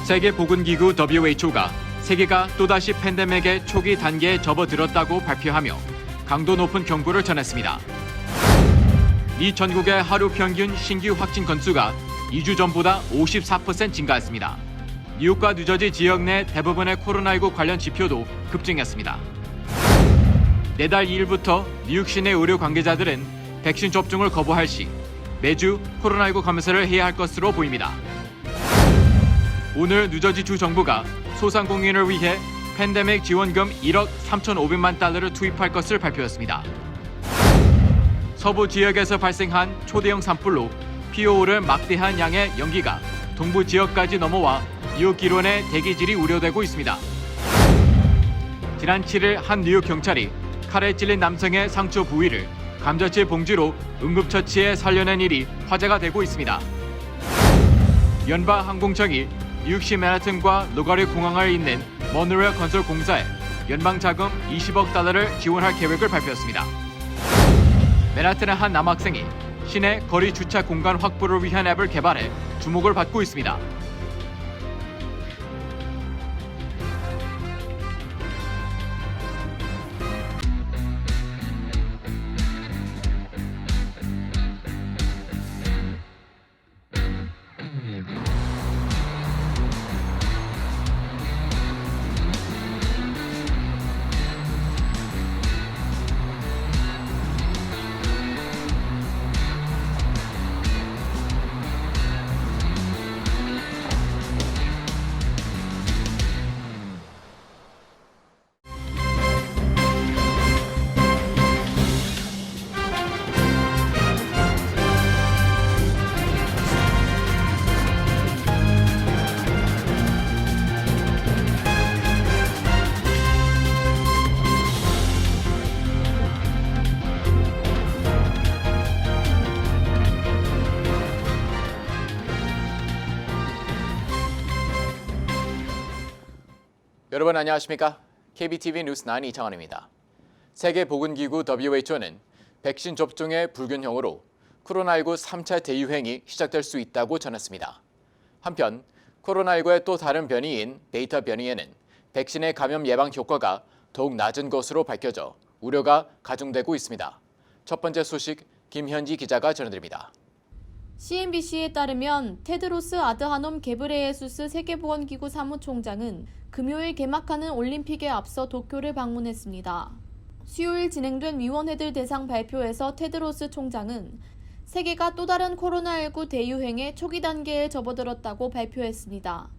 세계보건기구 WHO가 세계가 또다시 팬데믹의 초기 단계에 접어들었다고 발표하며 강도 높은 경고를 전했습니다. 미 전국의 하루 평균 신규 확진 건수가 2주 전보다 54% 증가했습니다. 뉴욕과 뉴저지 지역 내 대부분의 코로나19 관련 지표도 급증했습니다. 내달 2일부터 뉴욕 시내 의료 관계자들은 백신 접종을 거부할 시 매주 코로나19 검사를 해야 할 것으로 보입니다. 오늘 뉴저지 주 정부가 소상공인을 위해 팬데믹 지원금 1억 3,500만 달러를 투입할 것을 발표했습니다. 서부 지역에서 발생한 초대형 산불로 피어오른 막대한 양의 연기가 동부 지역까지 넘어와 뉴욕 기론의 대기질이 우려되고 있습니다. 지난 7일 한 뉴욕 경찰이 칼에 찔린 남성의 상처 부위를 감자칩 봉지로 응급처치해 살려낸 일이 화제가 되고 있습니다. 연방항공청이 뉴욕시 맨하튼과 노가리 공항을 잇는 모노레일 건설 공사에 연방 자금 20억 달러를 지원할 계획을 발표했습니다. 맨하튼의 한 남학생이 시내 거리 주차 공간 확보를 위한 앱을 개발해 주목을 받고 있습니다. 여러분 안녕하십니까? KBTV 뉴스9 이창환입니다. 세계보건기구 WHO는 백신 접종의 불균형으로 코로나19 3차 대유행이 시작될 수 있다고 전했습니다. 한편 코로나19의 또 다른 변이인 베타 변이에는 백신의 감염 예방 효과가 더욱 낮은 것으로 밝혀져 우려가 가중되고 있습니다. 첫 번째 소식 김현지 기자가 전해드립니다. CNBC에 따르면 테드로스 아드하놈 게브레예수스 세계보건기구 사무총장은 금요일 개막하는 올림픽에 앞서 도쿄를 방문했습니다. 수요일 진행된 위원회들 대상 발표에서 테드로스 총장은 세계가 또 다른 코로나19 대유행의 초기 단계에 접어들었다고 발표했습니다.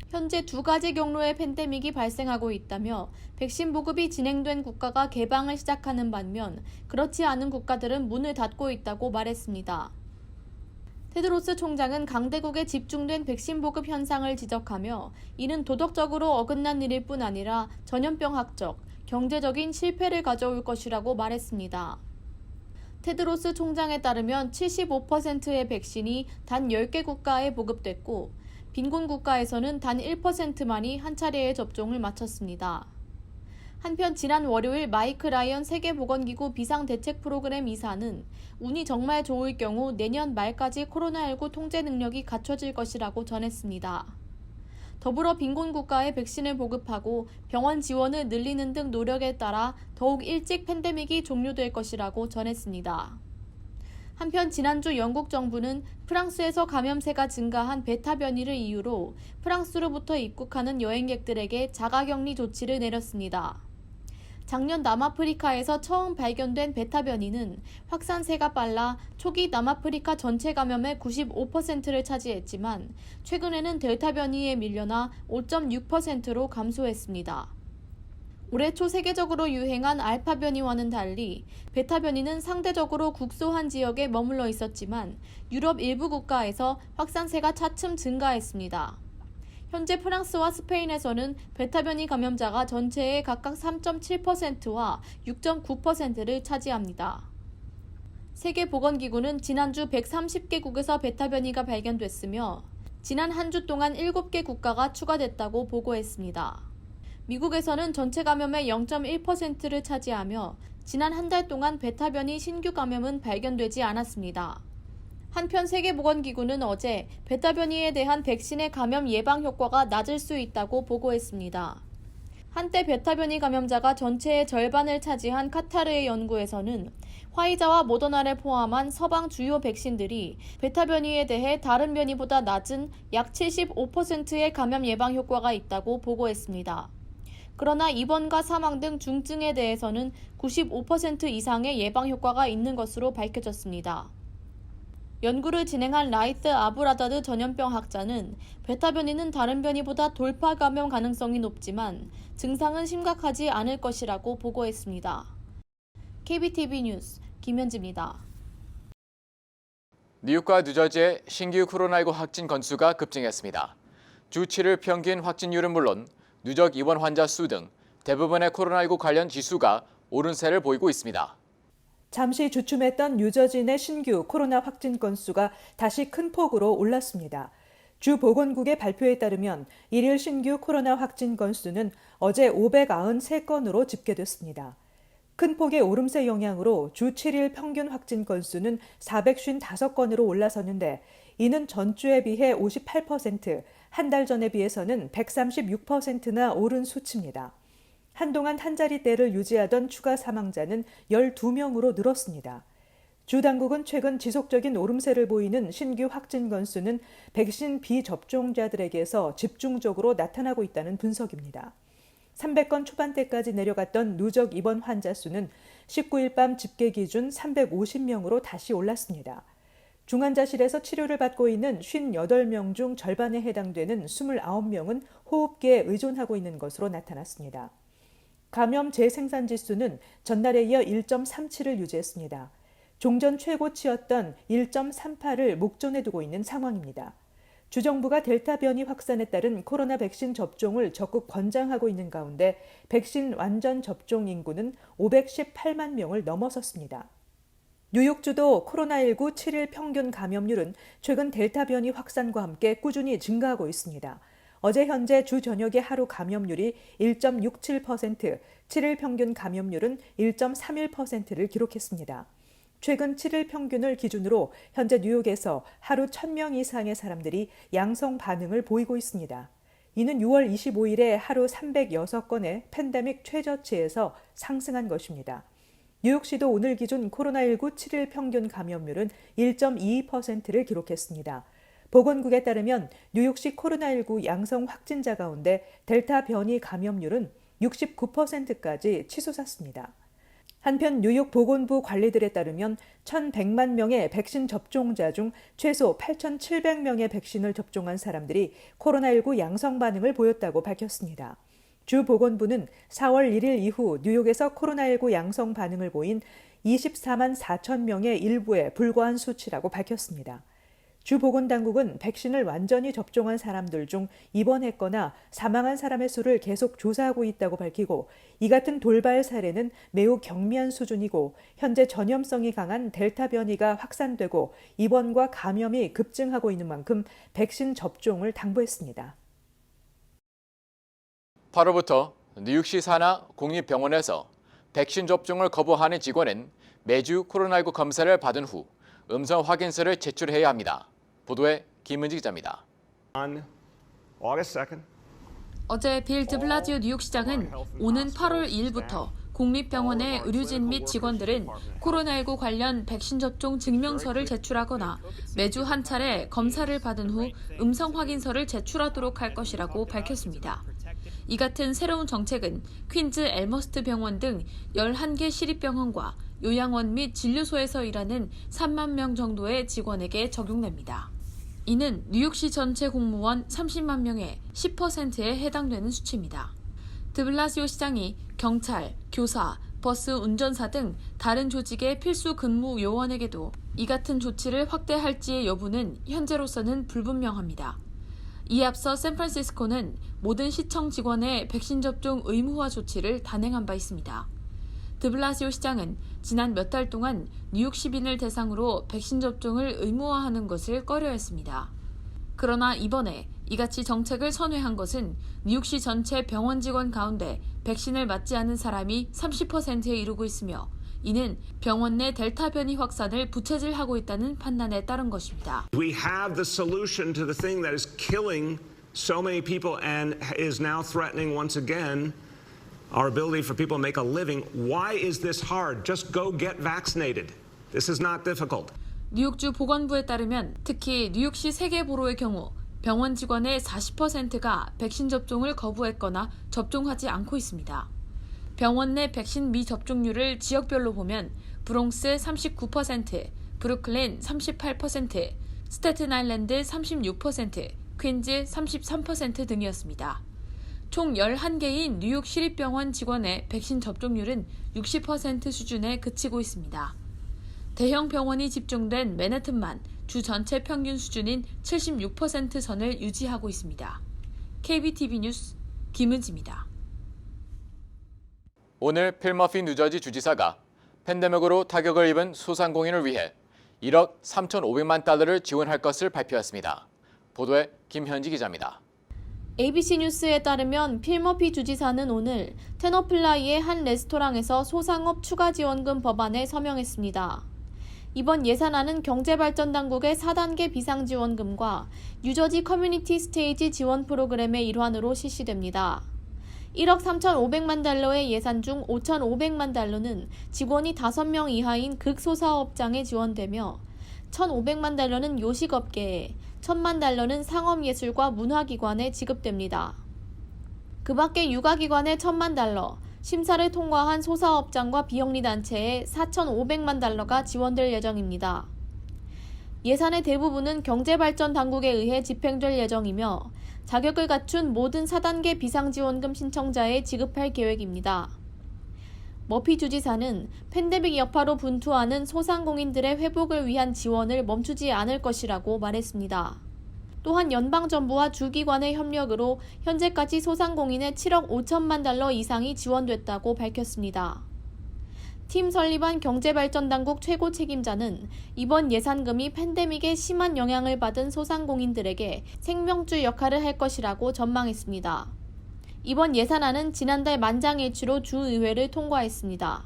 현재 두 가지 경로의 팬데믹이 발생하고 있다며 백신 보급이 진행된 국가가 개방을 시작하는 반면 그렇지 않은 국가들은 문을 닫고 있다고 말했습니다. 테드로스 총장은 강대국에 집중된 백신 보급 현상을 지적하며 이는 도덕적으로 어긋난 일일 뿐 아니라 전염병학적, 경제적인 실패를 가져올 것이라고 말했습니다. 테드로스 총장에 따르면 75%의 백신이 단 10개 국가에 보급됐고 빈곤 국가에서는 단 1%만이 한 차례의 접종을 마쳤습니다. 한편 지난 월요일 마이크 라이언 세계보건기구 비상대책 프로그램 이사는 운이 정말 좋을 경우 내년 말까지 코로나19 통제 능력이 갖춰질 것이라고 전했습니다. 더불어 빈곤 국가에 백신을 보급하고 병원 지원을 늘리는 등 노력에 따라 더욱 일찍 팬데믹이 종료될 것이라고 전했습니다. 한편 지난주 영국 정부는 프랑스에서 감염세가 증가한 베타 변이를 이유로 프랑스로부터 입국하는 여행객들에게 자가격리 조치를 내렸습니다. 작년 남아프리카에서 처음 발견된 베타 변이는 확산세가 빨라 초기 남아프리카 전체 감염의 95%를 차지했지만 최근에는 델타 변이에 밀려나 5.6%로 감소했습니다. 올해 초 세계적으로 유행한 알파 변이와는 달리 베타 변이는 상대적으로 국소한 지역에 머물러 있었지만 유럽 일부 국가에서 확산세가 차츰 증가했습니다. 현재 프랑스와 스페인에서는 베타 변이 감염자가 전체의 각각 3.7%와 6.9%를 차지합니다. 세계보건기구는 지난주 130개국에서 베타 변이가 발견됐으며 지난 한 주 동안 7개 국가가 추가됐다고 보고했습니다. 미국에서는 전체 감염의 0.1%를 차지하며 지난 한 달 동안 베타 변이 신규 감염은 발견되지 않았습니다. 한편 세계보건기구는 어제 베타 변이에 대한 백신의 감염 예방 효과가 낮을 수 있다고 보고했습니다. 한때 베타 변이 감염자가 전체의 절반을 차지한 카타르의 연구에서는 화이자와 모더나를 포함한 서방 주요 백신들이 베타 변이에 대해 다른 변이보다 낮은 약 75%의 감염 예방 효과가 있다고 보고했습니다. 그러나 입원과 사망 등 중증에 대해서는 95% 이상의 예방 효과가 있는 것으로 밝혀졌습니다. 연구를 진행한 라이트 아브라다드 전염병 학자는 베타 변이는 다른 변이보다 돌파 감염 가능성이 높지만 증상은 심각하지 않을 것이라고 보고했습니다. KBTV 뉴스 김현지입니다. 뉴욕과 뉴저지의 신규 코로나19 확진 건수가 급증했습니다. 주 7일 평균 확진율은 물론 누적 입원 환자 수 등 대부분의 코로나19 관련 지수가 오른세를 보이고 있습니다. 잠시 주춤했던 뉴저지 내 신규 코로나 확진 건수가 다시 큰 폭으로 올랐습니다. 주 보건국의 발표에 따르면 1일 신규 코로나 확진 건수는 어제 593건으로 집계됐습니다. 큰 폭의 오름세 영향으로 주 7일 평균 확진 건수는 455건으로 올라섰는데 이는 전주에 비해 58%, 한 달 전에 비해서는 136%나 오른 수치입니다. 한동안 한 자릿대를 유지하던 추가 사망자는 12명으로 늘었습니다. 주 당국은 최근 지속적인 오름세를 보이는 신규 확진 건수는 백신 비접종자들에게서 집중적으로 나타나고 있다는 분석입니다. 300건 초반대까지 내려갔던 누적 입원 환자 수는 19일 밤 집계 기준 350명으로 다시 올랐습니다. 중환자실에서 치료를 받고 있는 58명 중 절반에 해당되는 29명은 호흡기에 의존하고 있는 것으로 나타났습니다. 감염 재생산 지수는 전날에 이어 1.37을 유지했습니다. 종전 최고치였던 1.38을 목전에 두고 있는 상황입니다. 주정부가 델타 변이 확산에 따른 코로나 백신 접종을 적극 권장하고 있는 가운데 백신 완전 접종 인구는 518만 명을 넘어섰습니다. 뉴욕주도 코로나19 7일 평균 감염률은 최근 델타 변이 확산과 함께 꾸준히 증가하고 있습니다. 어제 현재 주 저녁의 하루 감염률이 1.67%, 7일 평균 감염률은 1.31%를 기록했습니다. 최근 7일 평균을 기준으로 현재 뉴욕에서 하루 1,000명 이상의 사람들이 양성 반응을 보이고 있습니다. 이는 6월 25일에 하루 306건의 팬데믹 최저치에서 상승한 것입니다. 뉴욕시도 오늘 기준 코로나19 7일 평균 감염률은 1.22%를 기록했습니다. 보건국에 따르면 뉴욕시 코로나19 양성 확진자 가운데 델타 변이 감염률은 69%까지 치솟았습니다. 한편 뉴욕 보건부 관리들에 따르면 1,100만 명의 백신 접종자 중 최소 8,700명의 백신을 접종한 사람들이 코로나19 양성 반응을 보였다고 밝혔습니다. 주 보건부는 4월 1일 이후 뉴욕에서 코로나19 양성 반응을 보인 24만 4천 명의 일부에 불과한 수치라고 밝혔습니다. 주 보건당국은 백신을 완전히 접종한 사람들 중 입원했거나 사망한 사람의 수를 계속 조사하고 있다고 밝히고 이 같은 돌발 사례는 매우 경미한 수준이고 현재 전염성이 강한 델타 변이가 확산되고 입원과 감염이 급증하고 있는 만큼 백신 접종을 당부했습니다. 8월부터 뉴욕시 산하 공립병원에서 백신 접종을 거부하는 직원은 매주 코로나19 검사를 받은 후 음성 확인서를 제출해야 합니다. 보도에 김은지 기자입니다. On August 2nd, 어제 빌 드블라지오 뉴욕시장은 오는 8월 2일부터 공립병원의 의료진 및 직원들은 코로나19 관련 백신 접종 증명서를 제출하거나 매주 한 차례 검사를 받은 후 음성 확인서를 제출하도록 할 것이라고 밝혔습니다. 이 같은 새로운 정책은 퀸즈 엘머스트 병원 등 11개 시립병원과 요양원 및 진료소에서 일하는 3만 명 정도의 직원에게 적용됩니다. 이는 뉴욕시 전체 공무원 30만 명의 10%에 해당되는 수치입니다. 드블라시오 시장이 경찰, 교사, 버스 운전사 등 다른 조직의 필수 근무 요원에게도 이 같은 조치를 확대할지의 여부는 현재로서는 불분명합니다. 이에 앞서 샌프란시스코는 모든 시청 직원의 백신 접종 의무화 조치를 단행한 바 있습니다. 드블라시오 시장은 지난 몇 달 동안 뉴욕 시민을 대상으로 백신 접종을 의무화하는 것을 꺼려했습니다. 그러나 이번에 이같이 정책을 선회한 것은 뉴욕시 전체 병원 직원 가운데 백신을 맞지 않은 사람이 30%에 이르고 있으며 이는 병원 내 델타 변이 확산을 부채질하고 있다는 판단에 따른 것입니다. We have the solution to the thing that is killing so many people and is now threatening once again our ability for people to make a living. Why is this hard? Just go get vaccinated. This is not difficult. 뉴욕주 보건부에 따르면 특히 뉴욕시 세계보로의 경우 병원 직원의 40%가 백신 접종을 거부했거나 접종하지 않고 있습니다. 병원 내 백신 미접종률을 지역별로 보면 브롱스 39%, 브루클린 38%, 스태튼 아일랜드 36%, 퀸즈 33% 등이었습니다. 총 11개인 뉴욕 시립병원 직원의 백신 접종률은 60% 수준에 그치고 있습니다. 대형 병원이 집중된 맨해튼만 주 전체 평균 수준인 76% 선을 유지하고 있습니다. KBTV 뉴스 김은지입니다. 오늘 필 머피 뉴저지 주지사가 팬데믹으로 타격을 입은 소상공인을 위해 1억 3,500만 달러를 지원할 것을 발표했습니다. 보도에 김현지 기자입니다. ABC 뉴스에 따르면 필 머피 주지사는 오늘 테너플라이의 한 레스토랑에서 소상업 추가 지원금 법안에 서명했습니다. 이번 예산안은 경제발전당국의 4단계 비상지원금과 뉴저지 커뮤니티 스테이지 지원 프로그램의 일환으로 실시됩니다. 1억 3,500만 달러의 예산 중 5,500만 달러는 직원이 5명 이하인 극소사업장에 지원되며 1,500만 달러는 요식업계에, 1,000만 달러는 상업예술과 문화기관에 지급됩니다. 그 밖에 육아기관에 1,000만 달러, 심사를 통과한 소사업장과 비영리단체에 4,500만 달러가 지원될 예정입니다. 예산의 대부분은 경제발전당국에 의해 집행될 예정이며 자격을 갖춘 모든 4단계 비상지원금 신청자에 지급할 계획입니다. 머피 주지사는 팬데믹 여파로 분투하는 소상공인들의 회복을 위한 지원을 멈추지 않을 것이라고 말했습니다. 또한 연방정부와 주기관의 협력으로 현재까지 소상공인의 7억 5천만 달러 이상이 지원됐다고 밝혔습니다. 팀 설리반 경제발전당국 최고 책임자는 이번 예산금이 팬데믹의 심한 영향을 받은 소상공인들에게 생명줄 역할을 할 것이라고 전망했습니다. 이번 예산안은 지난달 만장일치로 주의회를 통과했습니다.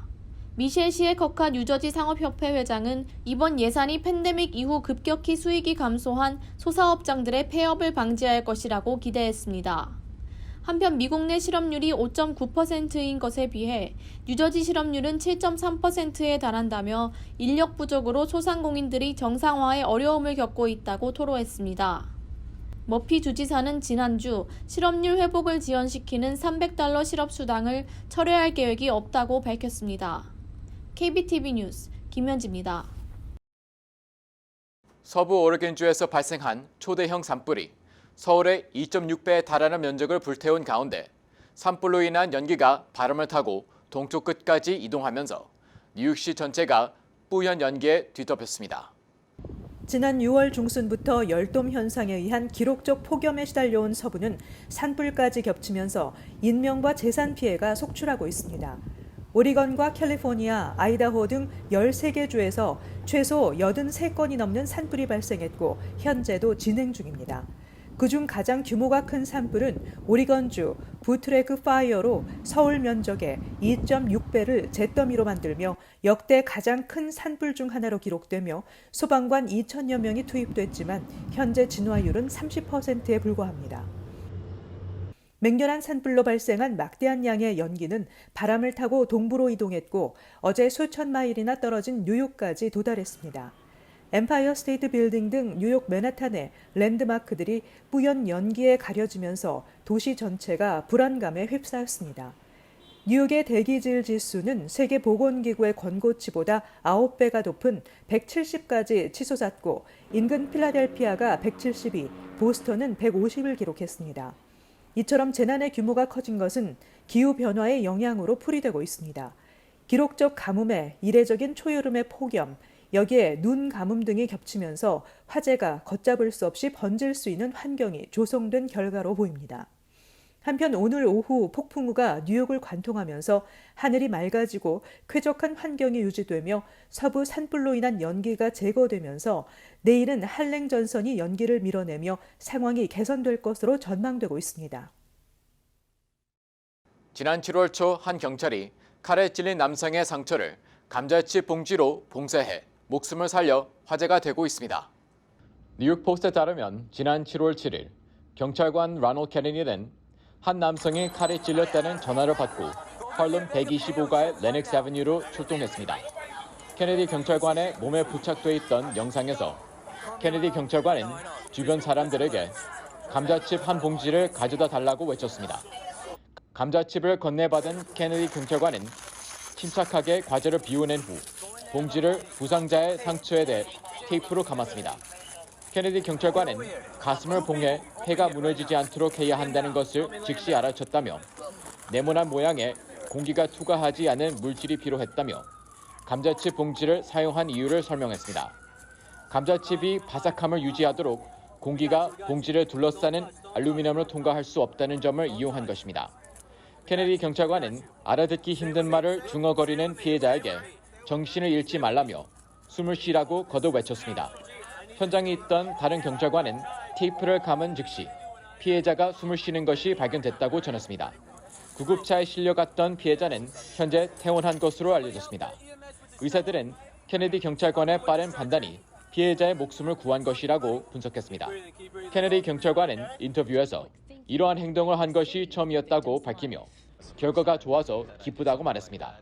미셸 시에커카 뉴저지 상업협회 회장은 이번 예산이 팬데믹 이후 급격히 수익이 감소한 소사업장들의 폐업을 방지할 것이라고 기대했습니다. 한편 미국 내 실업률이 5.9%인 것에 비해 뉴저지 실업률은 7.3%에 달한다며 인력 부족으로 소상공인들이 정상화에 어려움을 겪고 있다고 토로했습니다. 머피 주지사는 지난주 실업률 회복을 지원시키는 300달러 실업수당을 철회할 계획이 없다고 밝혔습니다. KBTV 뉴스 김현지입니다. 서부 오레곤주에서 발생한 초대형 산불이 서울의 2.6배에 달하는 면적을 불태운 가운데 산불로 인한 연기가 바람을 타고 동쪽 끝까지 이동하면서 뉴욕시 전체가 뿌연 연기에 뒤덮였습니다. 지난 6월 중순부터 열돔 현상에 의한 기록적 폭염에 시달려온 서부는 산불까지 겹치면서 인명과 재산 피해가 속출하고 있습니다. 오리건과 캘리포니아, 아이다호 등 13개 주에서 최소 83건이 넘는 산불이 발생했고 현재도 진행 중입니다. 그중 가장 규모가 큰 산불은 오리건주 부트레그 파이어로 서울 면적의 2.6배를 잿더미로 만들며 역대 가장 큰 산불 중 하나로 기록되며 소방관 2천여 명이 투입됐지만 현재 진화율은 30%에 불과합니다. 맹렬한 산불로 발생한 막대한 양의 연기는 바람을 타고 동부로 이동했고 어제 수천 마일이나 떨어진 뉴욕까지 도달했습니다. 엠파이어 스테이트 빌딩 등 뉴욕 맨하탄의 랜드마크들이 뿌연 연기에 가려지면서 도시 전체가 불안감에 휩싸였습니다. 뉴욕의 대기질 지수는 세계보건기구의 권고치보다 9배가 높은 170까지 치솟았고 인근 필라델피아가 172, 보스턴은 150을 기록했습니다. 이처럼 재난의 규모가 커진 것은 기후변화의 영향으로 풀이되고 있습니다. 기록적 가뭄에 이례적인 초여름의 폭염, 여기에 눈 가뭄 등이 겹치면서 화재가 걷잡을 수 없이 번질 수 있는 환경이 조성된 결과로 보입니다. 한편 오늘 오후 폭풍우가 뉴욕을 관통하면서 하늘이 맑아지고 쾌적한 환경이 유지되며 서부 산불로 인한 연기가 제거되면서 내일은 한랭 전선이 연기를 밀어내며 상황이 개선될 것으로 전망되고 있습니다. 지난 7월 초 한 경찰이 칼에 찔린 남성의 상처를 감자칩 봉지로 봉쇄해 목숨을 살려 화제가 되고 있습니다. 뉴욕 포스트에 따르면 지난 7월 7일 경찰관 라널드 케네디는 한 남성이 칼에 찔렸다는 전화를 받고 할렘 125가의 레넥스 애버뉴로 출동했습니다. 케네디 경찰관의 몸에 부착돼 있던 영상에서 케네디 경찰관은 주변 사람들에게 감자칩 한 봉지를 가져다 달라고 외쳤습니다. 감자칩을 건네받은 케네디 경찰관은 침착하게 과자를 비워낸 후 봉지를 부상자의 상처에 대해 테이프로 감았습니다. 케네디 경찰관은 가슴을 봉해 폐가 무너지지 않도록 해야 한다는 것을 즉시 알아챘다며 네모난 모양의 공기가 투과하지 않은 물질이 필요했다며 감자칩 봉지를 사용한 이유를 설명했습니다. 감자칩이 바삭함을 유지하도록 공기가 봉지를 둘러싸는 알루미늄을 통과할 수 없다는 점을 이용한 것입니다. 케네디 경찰관은 알아듣기 힘든 말을 중얼거리는 피해자에게 정신을 잃지 말라며 숨을 쉬라고 거듭 외쳤습니다. 현장에 있던 다른 경찰관은 테이프를 감은 즉시 피해자가 숨을 쉬는 것이 발견됐다고 전했습니다. 구급차에 실려갔던 피해자는 현재 퇴원한 것으로 알려졌습니다. 의사들은 케네디 경찰관의 빠른 판단이 피해자의 목숨을 구한 것이라고 분석했습니다. 케네디 경찰관은 인터뷰에서 이러한 행동을 한 것이 처음이었다고 밝히며 결과가 좋아서 기쁘다고 말했습니다.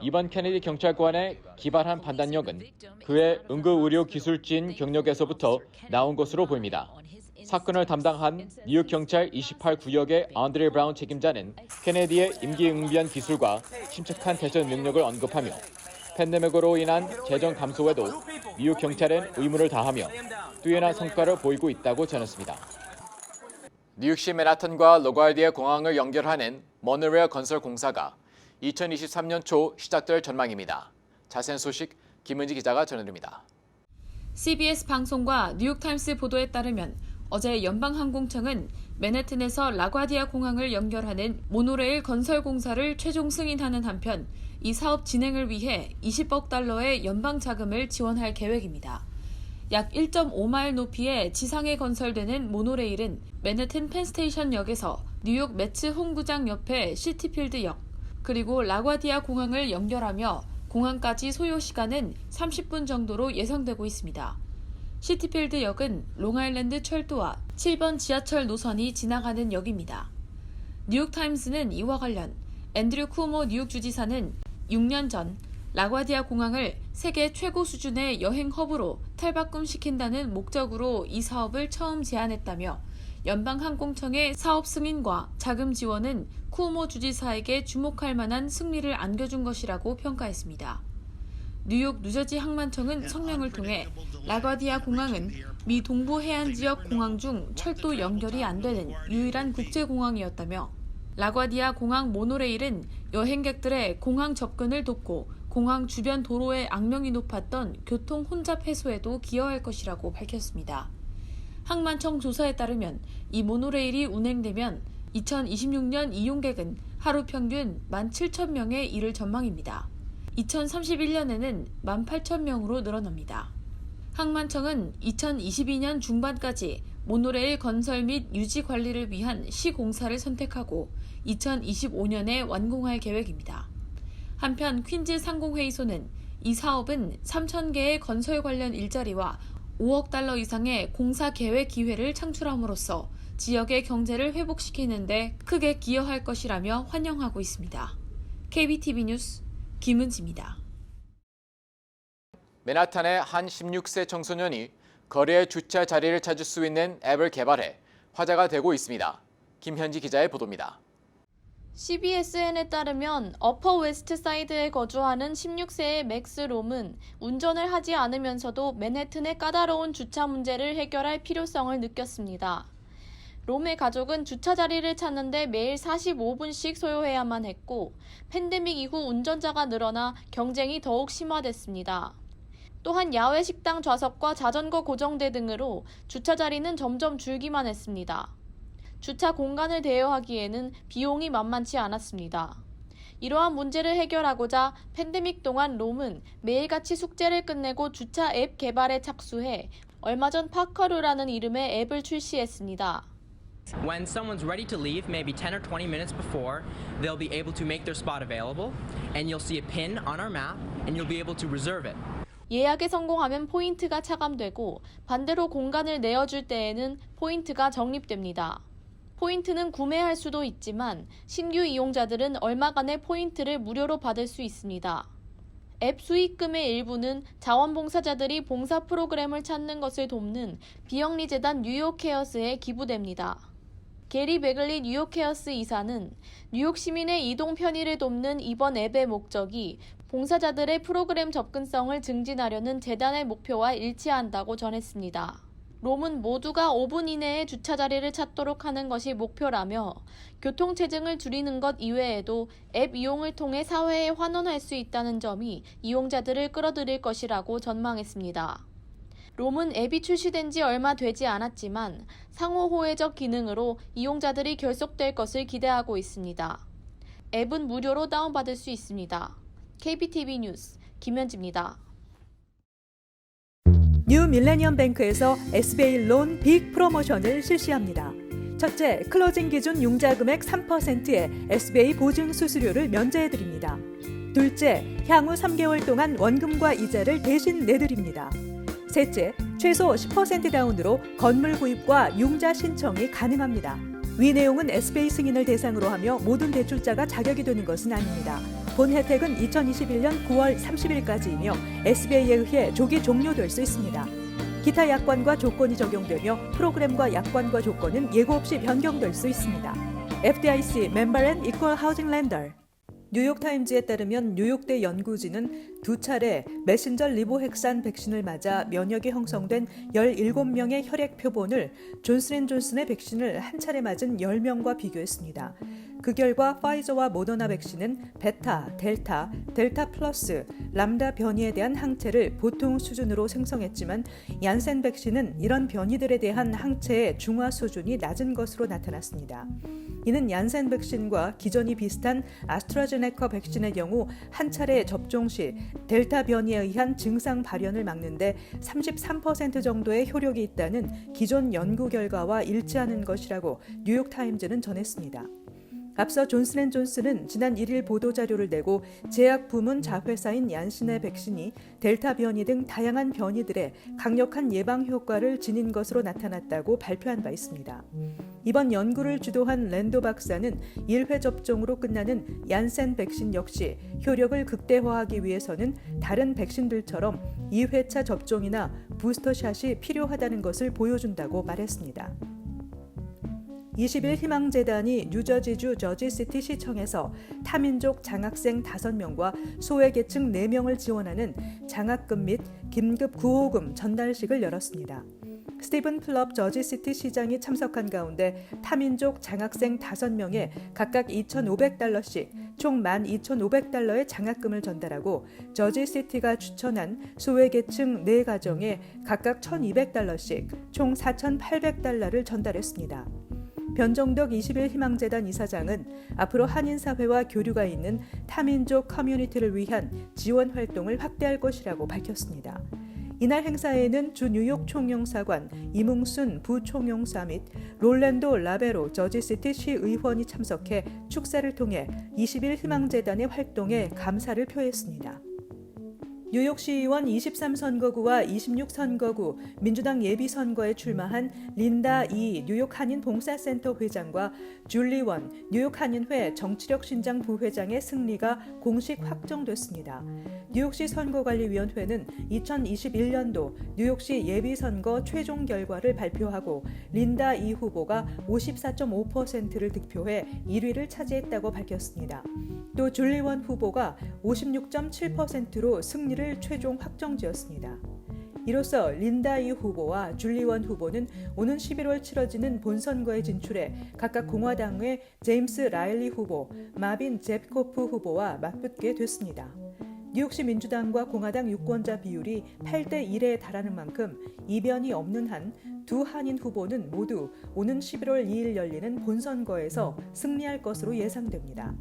이번 케네디 경찰관의 기발한 판단력은 그의 응급의료 기술진 경력에서부터 나온 것으로 보입니다. 사건을 담당한 뉴욕 경찰 28구역의 안드레 브라운 책임자는 케네디의 임기응변 기술과 침착한 대처 능력을 언급하며 팬데믹으로 인한 재정 감소에도 뉴욕 경찰은 의무를 다하며 뛰어난 성과를 보이고 있다고 전했습니다. 뉴욕시 맨하탄과 러가디아 공항을 연결하는 모노레일 건설 공사가 2023년 초 시작될 전망입니다. 자세한 소식 김은지 기자가 전해드립니다. CBS 방송과 뉴욕타임스 보도에 따르면 어제 연방항공청은 맨해튼에서 라과디아 공항을 연결하는 모노레일 건설 공사를 최종 승인하는 한편 이 사업 진행을 위해 20억 달러의 연방 자금을 지원할 계획입니다. 약 1.5마일 높이의 지상에 건설되는 모노레일은 맨해튼 펜스테이션역에서 뉴욕 매츠 홈구장 옆의 시티필드역 그리고 라과디아 공항을 연결하며 공항까지 소요 시간은 30분 정도로 예상되고 있습니다. 시티필드역은 롱아일랜드 철도와 7번 지하철 노선이 지나가는 역입니다. 뉴욕타임스는 이와 관련 앤드류 쿠오모 뉴욕 주지사는 6년 전 라과디아 공항을 세계 최고 수준의 여행 허브로 탈바꿈시킨다는 목적으로 이 사업을 처음 제안했다며 연방항공청의 사업 승인과 자금 지원은 쿠오모 주지사에게 주목할 만한 승리를 안겨준 것이라고 평가했습니다. 뉴욕 뉴저지 항만청은 성명을 통해 라과디아 공항은 미 동부 해안 지역 공항 중 철도 연결이 안 되는 유일한 국제공항이었다며 라과디아 공항 모노레일은 여행객들의 공항 접근을 돕고 공항 주변 도로의 악명이 높았던 교통 혼잡 해소에도 기여할 것이라고 밝혔습니다. 항만청 조사에 따르면 이 모노레일이 운행되면 2026년 이용객은 하루 평균 17,000명에 이를 전망입니다. 2031년에는 18,000명으로 늘어납니다. 항만청은 2022년 중반까지 모노레일 건설 및 유지 관리를 위한 시공사를 선택하고 2025년에 완공할 계획입니다. 한편 퀸즈 상공회의소는 이 사업은 3,000개의 건설 관련 일자리와 5억 달러 이상의 공사 계획 기회를 창출함으로써 지역의 경제를 회복시키는 데 크게 기여할 것이라며 환영하고 있습니다. KBTV 뉴스 김은지입니다. 맨하탄의 한 16세 청소년이 거리의 주차 자리를 찾을 수 있는 앱을 개발해 화제가 되고 있습니다. 김현지 기자의 보도입니다. CBSN에 따르면 어퍼 웨스트 사이드에 거주하는 16세의 맥스 롬은 운전을 하지 않으면서도 맨해튼의 까다로운 주차 문제를 해결할 필요성을 느꼈습니다. 롬의 가족은 주차 자리를 찾는데 매일 45분씩 소요해야만 했고 팬데믹 이후 운전자가 늘어나 경쟁이 더욱 심화됐습니다. 또한 야외 식당 좌석과 자전거 고정대 등으로 주차 자리는 점점 줄기만 했습니다. 주차 공간을 대여하기에는 비용이 만만치 않았습니다. 이러한 문제를 해결하고자 팬데믹 동안 롬은 매일같이 숙제를 끝내고 주차 앱 개발에 착수해 얼마 전 파커루라는 이름의 앱을 출시했습니다. When someone's ready to leave, maybe 10 or 20 minutes before, they'll be able to make their spot available, and you'll see a pin on our map, and you'll be able to reserve it. 예약에 성공하면 포인트가 차감되고 반대로 공간을 내어줄 때에는 포인트가 적립됩니다. 포인트는 구매할 수도 있지만 신규 이용자들은 얼마간의 포인트를 무료로 받을 수 있습니다. 앱 수익금의 일부는 자원봉사자들이 봉사 프로그램을 찾는 것을 돕는 비영리 재단 뉴욕 케어스에 기부됩니다. 게리 베글리 뉴욕 케어스 이사는 뉴욕 시민의 이동 편의를 돕는 이번 앱의 목적이 봉사자들의 프로그램 접근성을 증진하려는 재단의 목표와 일치한다고 전했습니다. 롬은 모두가 5분 이내에 주차 자리를 찾도록 하는 것이 목표라며 교통체증을 줄이는 것 이외에도 앱 이용을 통해 사회에 환원할 수 있다는 점이 이용자들을 끌어들일 것이라고 전망했습니다. 롬은 앱이 출시된 지 얼마 되지 않았지만 상호호혜적 기능으로 이용자들이 결속될 것을 기대하고 있습니다. 앱은 무료로 다운받을 수 있습니다. KBTV 뉴스 김현지입니다. 뉴 밀레니엄 뱅크에서 SBA 론 빅 프로모션을 실시합니다. 첫째, 클로징 기준 융자 금액 3%의 SBA 보증 수수료를 면제해드립니다. 둘째, 향후 3개월 동안 원금과 이자를 대신 내드립니다. 셋째, 최소 10% 다운으로 건물 구입과 융자 신청이 가능합니다. 위 내용은 SBA 승인을 대상으로 하며 모든 대출자가 자격이 되는 것은 아닙니다. 본 혜택은 2021년 9월 30일까지이며 SBA에 의해 조기 종료될 수 있습니다. 기타 약관과 조건이 적용되며 프로그램과 약관과 조건은 예고 없이 변경될 수 있습니다. FDIC 멤버 앤 이퀄 하우징 렌더. 뉴욕타임즈에 따르면 뉴욕대 연구진은 2차례 메신저 리보핵산 백신을 맞아 면역이 형성된 17명의 혈액 표본을 존슨앤존슨의 백신을 한 차례 맞은 10명과 비교했습니다. 그 결과 파이저와 모더나 백신은 베타, 델타, 델타 플러스, 람다 변이에 대한 항체를 보통 수준으로 생성했지만 얀센 백신은 이런 변이들에 대한 항체의 중화 수준이 낮은 것으로 나타났습니다. 이는 얀센 백신과 기전이 비슷한 아스트라제네카 백신의 경우 한 차례 접종 시 델타 변이에 의한 증상 발현을 막는데 33% 정도의 효력이 있다는 기존 연구 결과와 일치하는 것이라고 뉴욕타임즈는 전했습니다. 앞서 존슨앤존슨은 지난 1일 보도자료를 내고 제약 부문 자회사인 얀신의 백신이 델타 변이 등 다양한 변이들의 강력한 예방 효과를 지닌 것으로 나타났다고 발표한 바 있습니다. 이번 연구를 주도한 랜도 박사는 1회 접종으로 끝나는 얀센 백신 역시 효력을 극대화하기 위해서는 다른 백신들처럼 2회차 접종이나 부스터샷이 필요하다는 것을 보여준다고 말했습니다. 20일 희망재단이 뉴저지주 저지시티 시청에서 타민족 장학생 5명과 소외계층 4명을 지원하는 장학금 및 긴급 구호금 전달식을 열었습니다. 스티븐 플럽 저지시티 시장이 참석한 가운데 타민족 장학생 5명에 각각 $2,500씩 총 $12,500의 장학금을 전달하고 저지시티가 추천한 소외계층 4가정에 각각 $1,200씩 총 $4,800를 전달했습니다. 변정덕 20일 희망재단 이사장은 앞으로 한인사회와 교류가 있는 타민족 커뮤니티를 위한 지원 활동을 확대할 것이라고 밝혔습니다. 이날 행사에는 주 뉴욕 총영사관 이뭉순 부총영사 및 롤랜도 라베로 저지시티 시의원이 참석해 축사를 통해 20일 희망재단의 활동에 감사를 표했습니다. 뉴욕시의원 23선거구와 26선거구 민주당 예비선거에 출마한 린다 이 뉴욕 한인 봉사센터 회장과 줄리 원 뉴욕 한인회 정치력 신장 부회장의 승리가 공식 확정됐습니다. 뉴욕시 선거관리위원회는 2021년도 뉴욕시 예비선거 최종 결과를 발표하고 린다 이 후보가 54.5%를 득표해 1위를 차지했다고 밝혔습니다. 또 줄리 원 후보가 56.7%로 승리를 최종 확정지었습니다. 이로써 린다 이 후보와 줄리 원 후보는 오는 11월 치러지는 본선거에 진출해 각각 공화당의 제임스 라일리 후보, 마빈 제프코프 후보와 맞붙게 됐습니다. 뉴욕시 민주당과 공화당 유권자 비율이 8대1에 달하는 만큼 이변이 없는 한 두 한인 후보는 모두 오는 11월 2일 열리는 본선거에서 승리할 것으로 예상됩니다.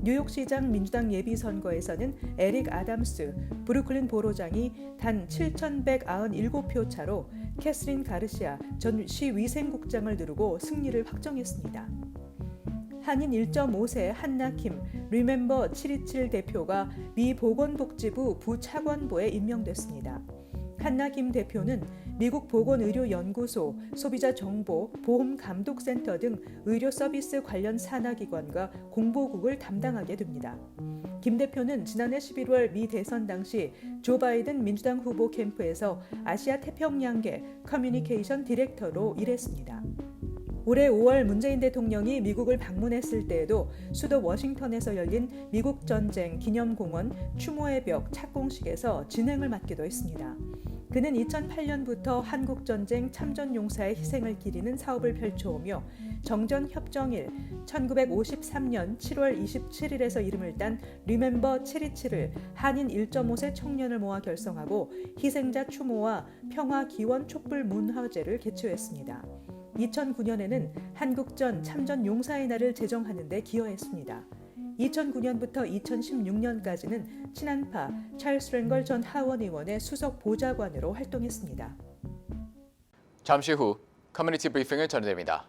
뉴욕시장 민주당 예비선거에서는 에릭 아담스, 브루클린 보로장이 단 7,197표 차로 캐스린 가르시아 전 시위생국장을 누르고 승리를 확정했습니다. 한인 1.5세 한나킴 리멤버 727 대표가 미 보건복지부 부차관보에 임명됐습니다. 한나킴 대표는 미국 보건의료연구소, 소비자정보 보험감독센터 등 의료 서비스 관련 산하기관과 공보국을 담당하게 됩니다. 김 대표는 지난해 11월 미 대선 당시 조 바이든 민주당 후보 캠프에서 아시아 태평양계 커뮤니케이션 디렉터로 일했습니다. 올해 5월 문재인 대통령이 미국을 방문했을 때에도 수도 워싱턴에서 열린 미국 전쟁 기념공원 추모의 벽 착공식에서 진행을 맡기도 했습니다. 그는 2008년부터 한국전쟁 참전용사의 희생을 기리는 사업을 펼쳐오며 정전협정일 1953년 7월 27일에서 이름을 딴 리멤버 727을 한인 1.5세 청년을 모아 결성하고 희생자 추모와 평화기원 촛불 문화제를 개최했습니다. 2009년에는 한국전 참전용사의 날을 제정하는 데 기여했습니다. 2009년부터 2016년까지는 친한파 찰스 랭걸 전 하원 의원의 수석 보좌관으로 활동했습니다. 잠시 후 커뮤니티 브리핑을 전해드립니다.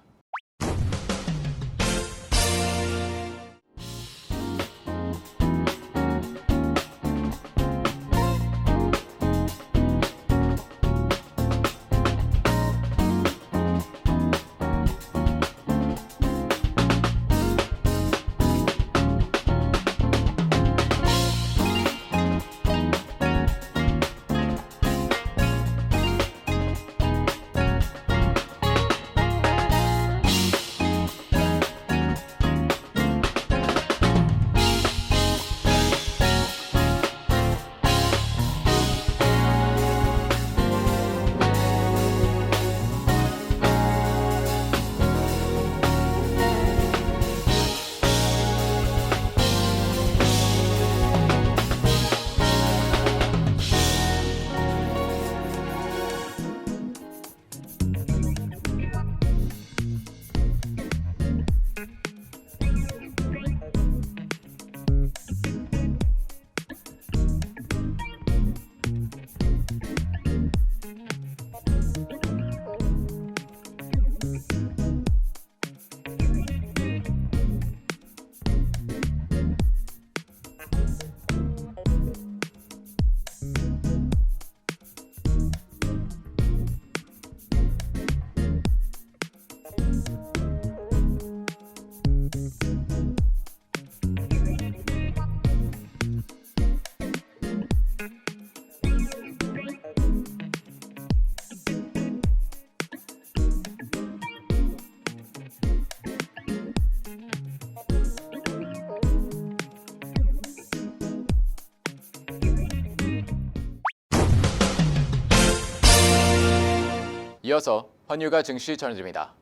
이어서 환율과 증시 전해드립니다.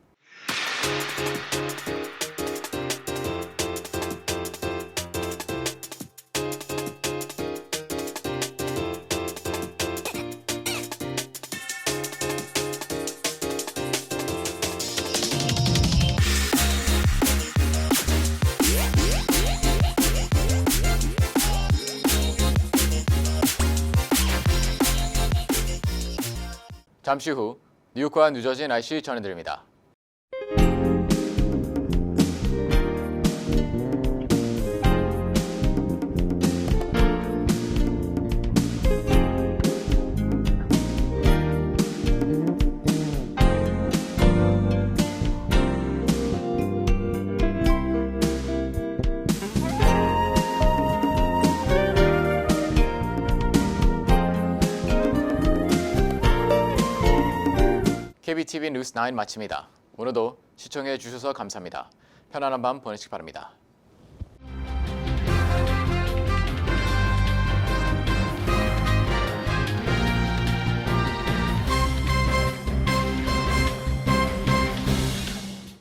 잠시 후 뉴욕과 뉴저지 날씨 전해드립니다. KBTV 뉴스 9 마칩니다. 오늘도 시청해 주셔서 감사합니다. 편안한 밤 보내시기 바랍니다.